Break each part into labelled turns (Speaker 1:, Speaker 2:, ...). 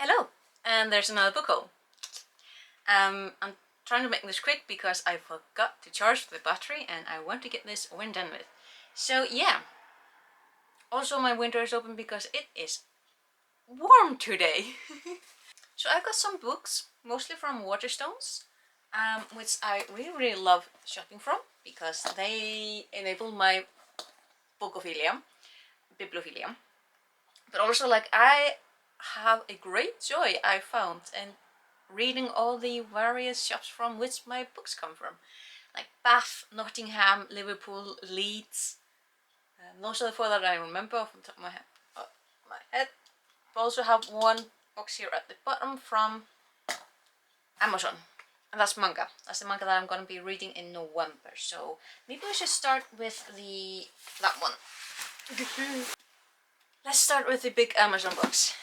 Speaker 1: Hello, and there's another book haul. I'm trying to make this quick because I forgot to charge the battery and I want to get this over and done with. So yeah, also my window is open because it is warm today. So I've got some books, mostly from Waterstones, which I really love shopping from because they enable my bibliophilia. But also like I have a great joy I found in reading all the various shops from which my books come from, like Bath, Nottingham, Liverpool, Leeds. Those are the four that I remember off the top of my head. I also have one box here at the bottom from Amazon, and that's manga. That's the manga that I'm going to be reading in November. So maybe we should start with that one. Let's start with the big Amazon box.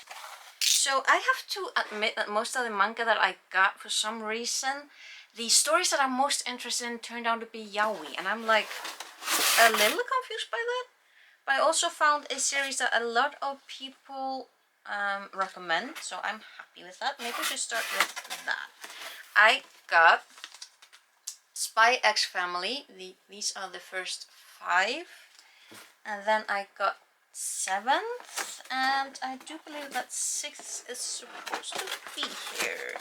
Speaker 1: So I have to admit that most of the manga that I got, for some reason, the stories that I'm most interested in turned out to be yaoi, and I'm like a little confused by that. But I also found a series that a lot of people recommend, so I'm happy with that. Maybe we should start with that. I got Spy X Family. These are the first 5, and then I got 7th, and I do believe that 6th is supposed to be here.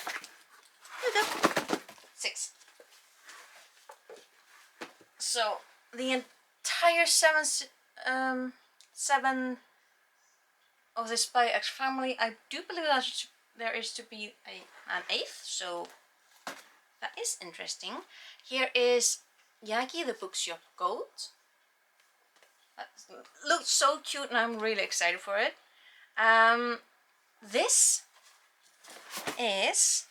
Speaker 1: Here we go. 6. So the entire 7 of the Spy X Family, I do believe that there is to be an 8th, so that is interesting. Here is Yagi the Bookshop Goat. That looks so cute and I'm really excited for it. This is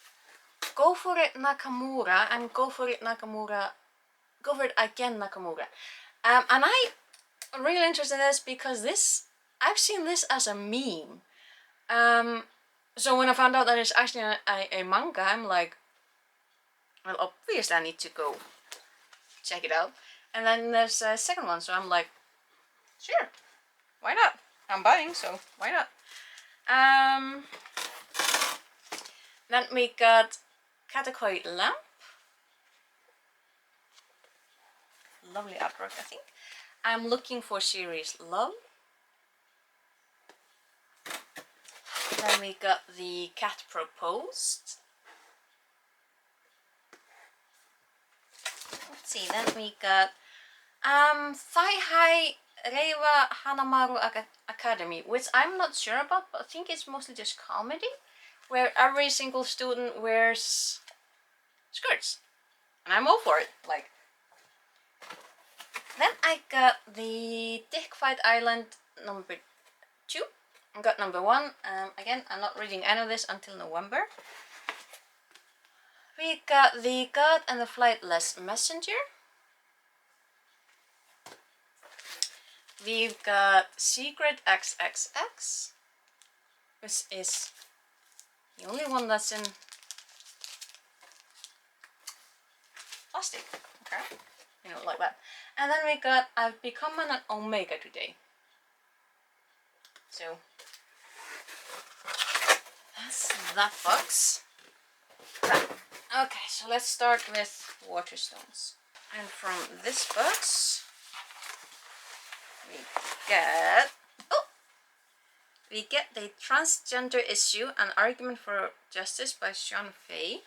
Speaker 1: Go For It Nakamura and Go For It Nakamura, Go For It Again Nakamura. And I'm really interested in this because I've seen this as a meme. So when I found out that it's actually a manga, I'm like, well, obviously I need to go check it out. And then there's a second one, so I'm like, sure, why not? I'm buying, so why not? Then we got Katakoi Lamp. Lovely artwork, I think. I'm looking for series Love. Then we got The Cat Proposed. Let's see, then we got Thigh High Reiwa Hanamaru Academy, which I'm not sure about, but I think it's mostly just comedy, where every single student wears skirts, and I'm all for it. Like, then I got the Dick Fight Island number 2. I got number 1. Again, I'm not reading any of this until November. We got The God and the Flightless Messenger. We've got Secret XXX, which is the only one that's in plastic, okay, you know, like that. And then we got I've Become an Omega Today. So that's that box. Okay, so let's start with Waterstones. And from this box we get the Transgender Issue, An Argument for Justice by Sean Fay.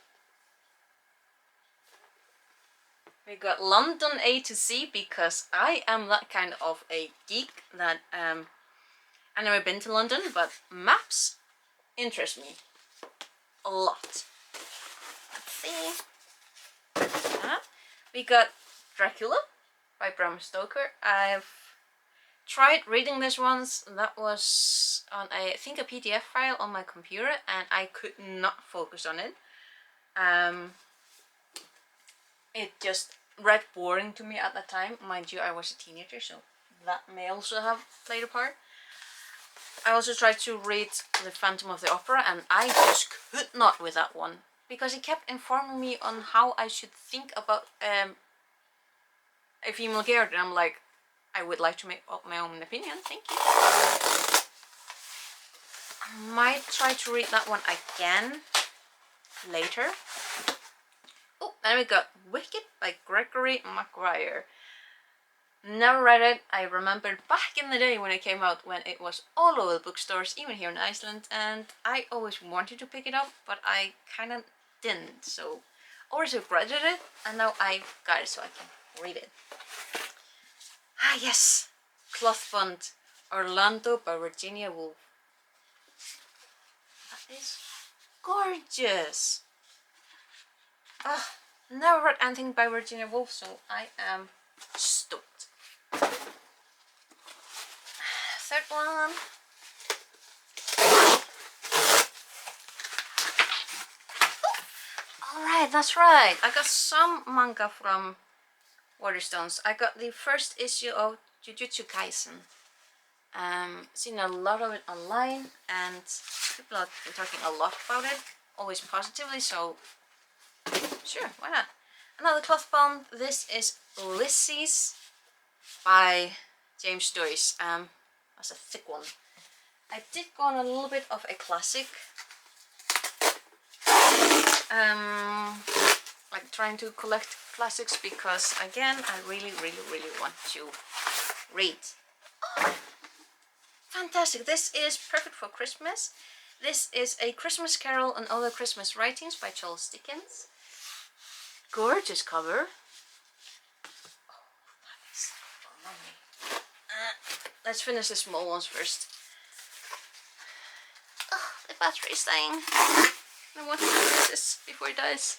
Speaker 1: We got London A to Z, because I am that kind of a geek that I've never been to London, but maps interest me a lot. Let's see. We got Dracula by Bram Stoker. I've tried reading this once. That was on I think a PDF file on my computer, and I could not focus on it. It just read boring to me at that time. Mind you, I was a teenager, so that may also have played a part. I also tried to read The Phantom of the Opera, and I just could not with that one, because it kept informing me on how I should think about a female character. I'm like, I would like to make up my own opinion, thank you. Might try to read that one again later. Oh, then we got Wicked by Gregory Maguire. Never read it. I remember back in the day when it came out, when it was all over the bookstores, even here in Iceland, and I always wanted to pick it up, but I kind of didn't. So always regretted it, and now I got it so I can read it. Ah yes, Clothbund, Orlando by Virginia Woolf. That is gorgeous. Ah, never read anything by Virginia Woolf, so I am stoked. Third one. Alright, that's right. I got some manga from Waterstones. I got the first issue of Jujutsu Kaisen. Seen a lot of it online, and people have been talking a lot about it, always positively, so sure, why not? Another Clothbound. This is Ulysses by James Joyce. That's a thick one. I did go on a little bit of a classic, like trying to collect classics, because again I really want to read. Oh, fantastic. This is perfect for Christmas. This is A Christmas Carol and Other Christmas Writings by Charles Dickens. Gorgeous cover. Oh, that is lovely. Let's finish the small ones first. Oh, the battery is dying. I want to finish this before it dies.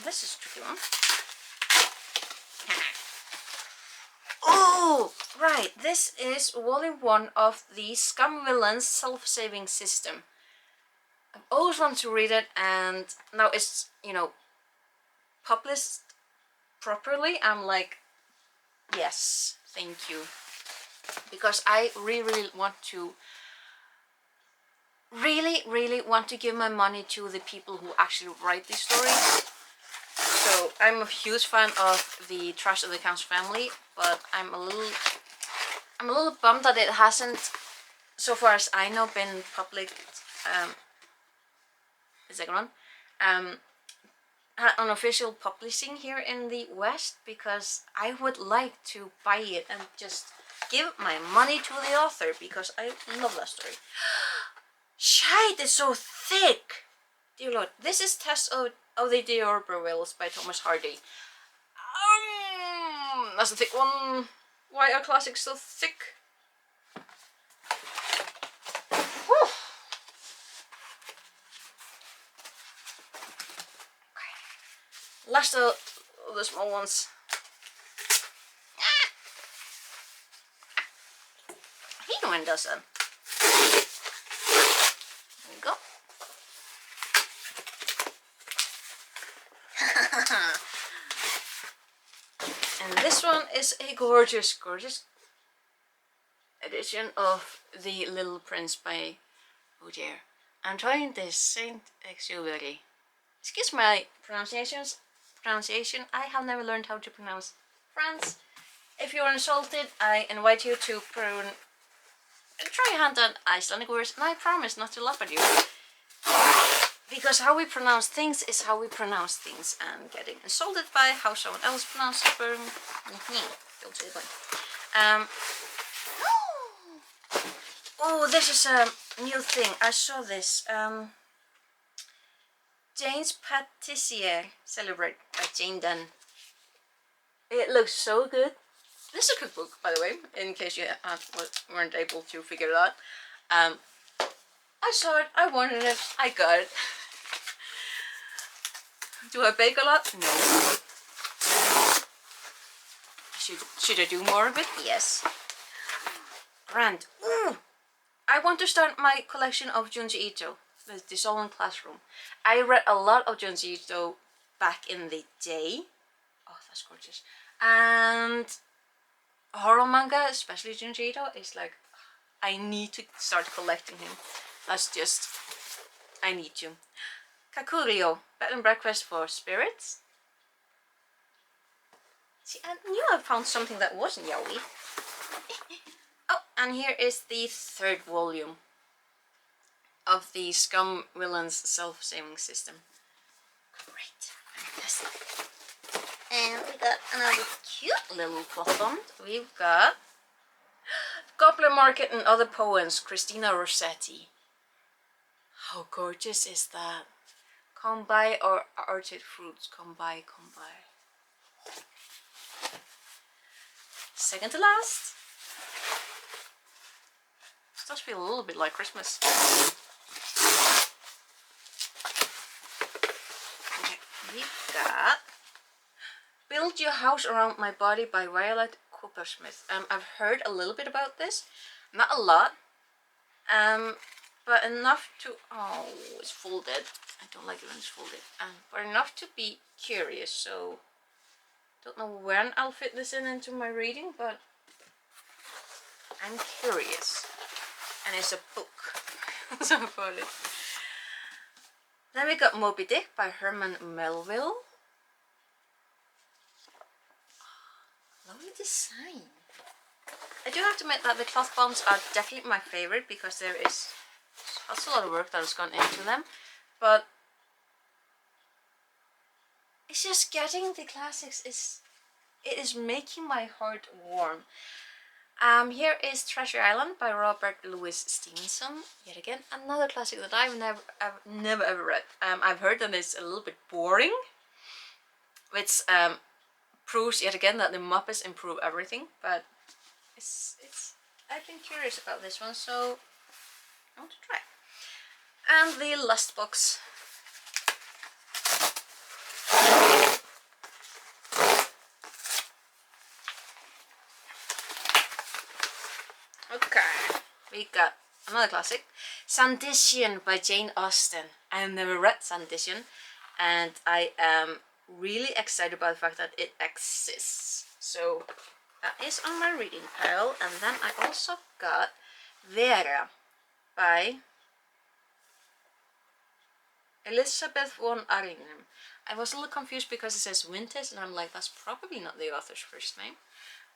Speaker 1: This is a tricky one. Oh, right. This is volume 1 of the Scum Villains self-saving system. I've always wanted to read it, and now it's, you know, published properly. I'm like, yes, thank you. Because I really want to want to give my money to the people who actually write these stories. So I'm a huge fan of the Trash of the Count's Family, but I'm a little bummed that it hasn't, so far as I know, been public. The second one, had unofficial publishing here in the West, because I would like to buy it and just give my money to the author, because I love that story. Shite, it's so thick! Dear Lord, this is Test of the D'Urbervilles by Thomas Hardy. That's a thick one. Why are classics so thick? Whew. Okay. Last of the small ones. He does it. There we go. And this one is a gorgeous edition of The Little Prince by, oh dear, Antoine de Saint-Exupéry. Excuse my pronunciation. I have never learned how to pronounce France. If you're insulted, I invite you to try a hand at Icelandic words, and I promise not to laugh at you. Because how we pronounce things is how we pronounce things, and getting insulted by how someone else pronounces sperm, don't say that. Oh, this is a new thing. I saw this. Jane's Patissiere Celebrate by Jane Dunn. It looks so good. This is a cookbook, by the way, in case you weren't able to figure it out. I saw it, I wanted it, I got it. Do I bake a lot? No. Should I do more of it? Yes. Grand. Ooh! I want to start my collection of Junji Ito, the Dissolving Classroom. I read a lot of Junji Ito back in the day. Oh, that's gorgeous. And horror manga, especially Junji Ito, is like, I need to start collecting him. That's just, I need to. Kakurio, Bed and Breakfast for Spirits. See, I knew I found something that wasn't yaoi. Oh, and here is the third volume of the Scum Villains self-saving system. Great, fantastic. And we got another cute little cloth bond. We've got Gobbler Market and Other Poems, Christina Rossetti. How gorgeous is that? Come by our orchard fruits, come by, come by. Second to last. This does feel a little bit like Christmas. Okay, we've got Build Your House Around My Body by Violet Coopersmith. I've heard a little bit about this, not a lot, but enough to, oh, it's folded. I don't like it when it's folded. But enough to be curious, so don't know when I'll fit this into my reading, but I'm curious. And it's a book. So about it. Then we got Moby Dick by Herman Melville. Lovely design. I do have to admit that the cloth bombs are definitely my favorite because there is such a lot of work that has gone into them. But it's just getting the classics it is making my heart warm. Here is Treasure Island by Robert Louis Stevenson. Yet again, another classic that I've never ever read. I've heard that it's a little bit boring, which proves yet again that the Muppets improve everything. But I've been curious about this one, so I want to try. And the last box. Okay, we got another classic, Sandition by Jane Austen. I have never read Sandition, and I am really excited about the fact that it exists. So that is on my reading pile. And then I also got Vera by Elizabeth von Arnhem. I was a little confused because it says Winters, and I'm like, that's probably not the author's first name.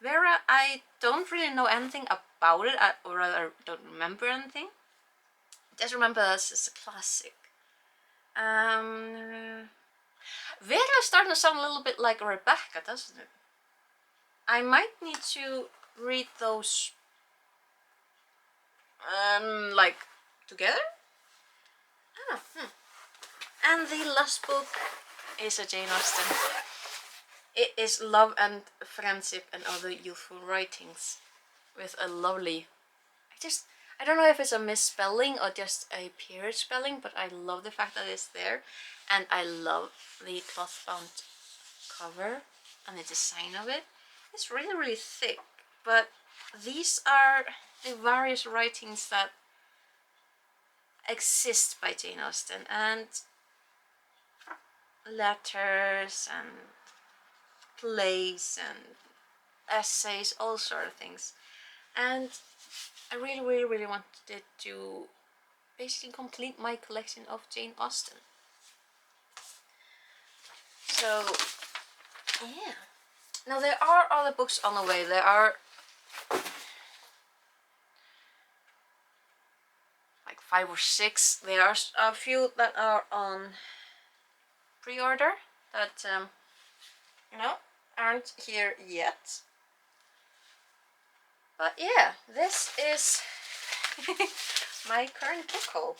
Speaker 1: Vera, I don't really know anything about it, or rather, I don't remember anything. I just remember this is a classic. Vera is starting to sound a little bit like Rebecca, doesn't it? I might need to read those, like, together? I don't know. And the last book is a Jane Austen. It is Love and Friendship and Other Youthful Writings, with a lovely, I don't know if it's a misspelling or just a period spelling, but I love the fact that it's there. And I love the cloth bound cover and the design of it. It's really, really thick, but these are the various writings that exist by Jane Austen, and letters and plays and essays, all sort of things. And I really, really, really wanted to basically complete my collection of Jane Austen. So yeah. Now there are other books on the way. There are like 5 or 6. There are a few that are on pre-order that you know, aren't here yet. But yeah, this is my current book haul.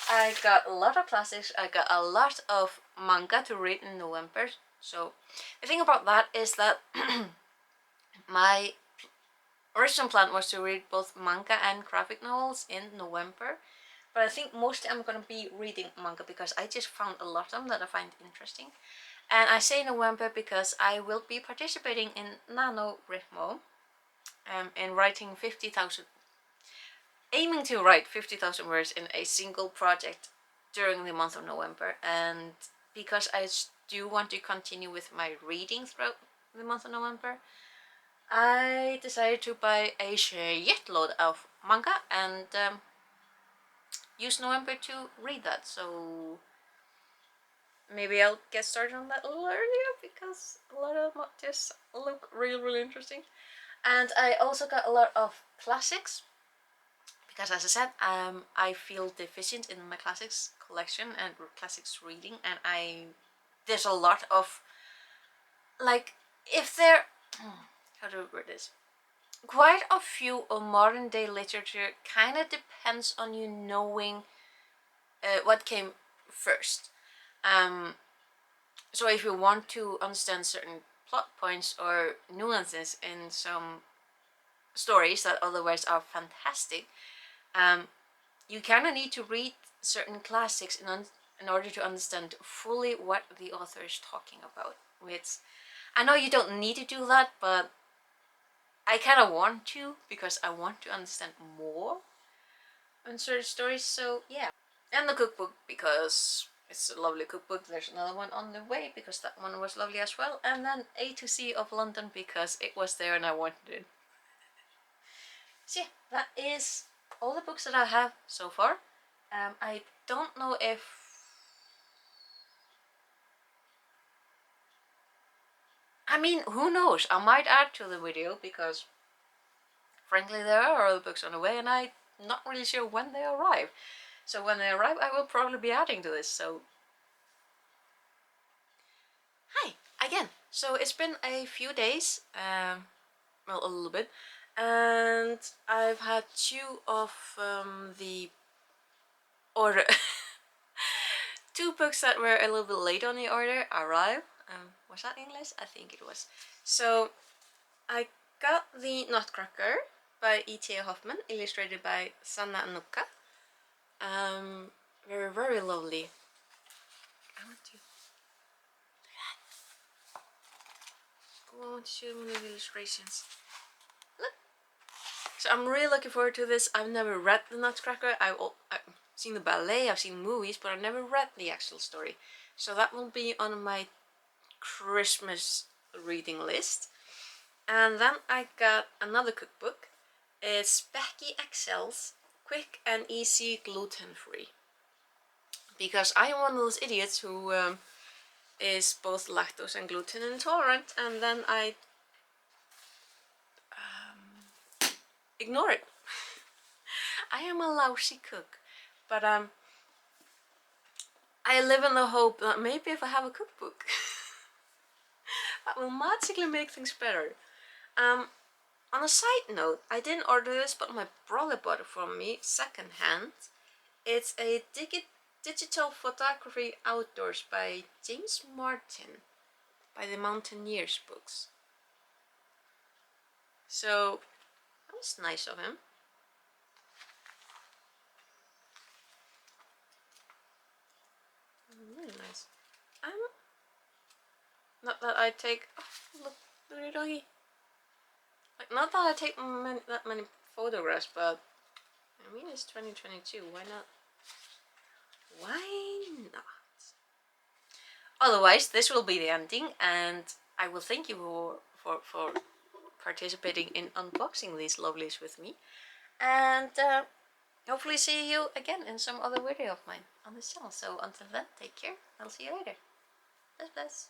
Speaker 1: I got a lot of classics. I got a lot of manga to read in November. So the thing about that is that my original plan was to read both manga and graphic novels in November. But I think mostly I'm going to be reading manga because I just found a lot of them that I find interesting. And I say November because I will be participating in NaNoWriMo, in writing 50,000, aiming to write 50,000 words in a single project during the month of November. And because I do want to continue with my reading throughout the month of November, I decided to buy a shitload of manga and use November to read that. So maybe I'll get started on that a little earlier because a lot of them just look really interesting. And I also got a lot of classics because, as I said, I feel deficient in my classics collection and classics reading, and there's a lot of, like, if there how do I word this, quite a few of modern day literature kind of depends on you knowing what came first. So if you want to understand certain plot points or nuances in some stories that otherwise are fantastic, you kind of need to read certain classics in order to understand fully what the author is talking about. Which I know you don't need to do that, but I kind of want to, because I want to understand more on certain stories. So yeah, and the cookbook, because it's a lovely cookbook. There's another one on the way because that one was lovely as well. And then A to C of London because it was there and I wanted it. So yeah, that is all the books that I have so far. I don't know if... I mean, who knows? I might add to the video because frankly there are other books on the way and I'm not really sure when they arrive. So when they arrive I will probably be adding to this, so... Hi, again. So it's been a few days, well, a little bit, and I've had two of the order two books that were a little bit late on the order arrive. Was that English? I think it was. So I got the Nutcracker by E.T.A. Hoffman, illustrated by Sanna Nuka. Very lovely. I want to show you the illustrations. Look. So I'm really looking forward to this. I've never read the Nutcracker. I've seen the ballet, I've seen movies, but I've never read the actual story. So that will be on my Christmas reading list. And then I got another cookbook. It's Becky Excel's Quick and Easy Gluten Free. Because I am one of those idiots who is both lactose and gluten intolerant, and then I ignore it. I am a lousy cook, but I live in the hope that maybe if I have a cookbook that will magically make things better. On a side note, I didn't order this, but my brother bought it for me secondhand. It's a digital photography outdoors by James Martin, by the Mountaineers books. So that was nice of him. Really nice. Not that I take... Oh, look, little doggy. Like, not that I take that many photographs, but I mean, it's 2022. Why not? Why not? Otherwise, this will be the ending, and I will thank you for participating in unboxing these lovelies with me, and hopefully see you again in some other video of mine on this channel. So until then, take care. I'll see you later. Bless bless.